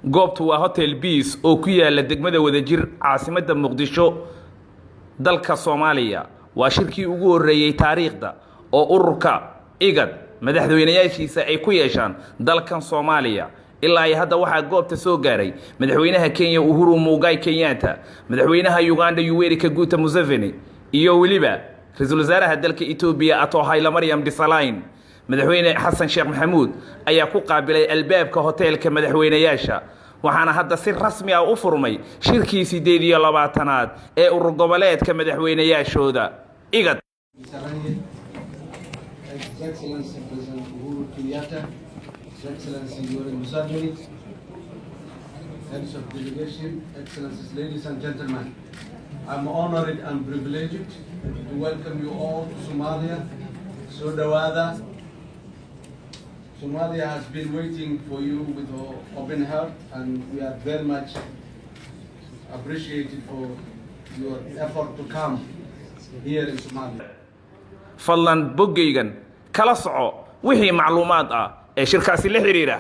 goobtu waa Hotel Peace oo ku yaala degmada Wadajir caasimadda Muqdisho dalka Soomaaliya waa shirkii ugu horeeyay taariikhda oo ururka IGAD madaxweynayaashiisa ay ku yeeshaan dalkan Soomaaliya ilaa hadda waxa goobta soo gaaray madaxweynaha Kenya Uhuru Muigai Kenyatta madaxweynaha Uganda Yoweri Kaguta Museveni iyo waliba ra'iisul wasaaraha dalka Ethiopia Ato Haile Mariam Desalegn madaxweyne Xasan Sheekh Maxamuud ayaa ku qaabilay albaabka hoteelka madaxweynayaasha waxaana hadda si rasmi ah u furmay shirkii 28aad ee urur goboleedka madaxweynayaashooda IGAD. Excellency President Uhuru Kenyatta, Excellency Yoweri Museveni, heads of delegation, Excellencies, ladies and gentlemen, I'm honored and privileged to welcome you all to Somalia. So Dawada, Somalia has been waiting for you with open heart, and we are very much appreciated for your effort to come here in Somalia. fadlan boggeygan kala soco wixii macluumaad ah ee shirkaasi la xiriira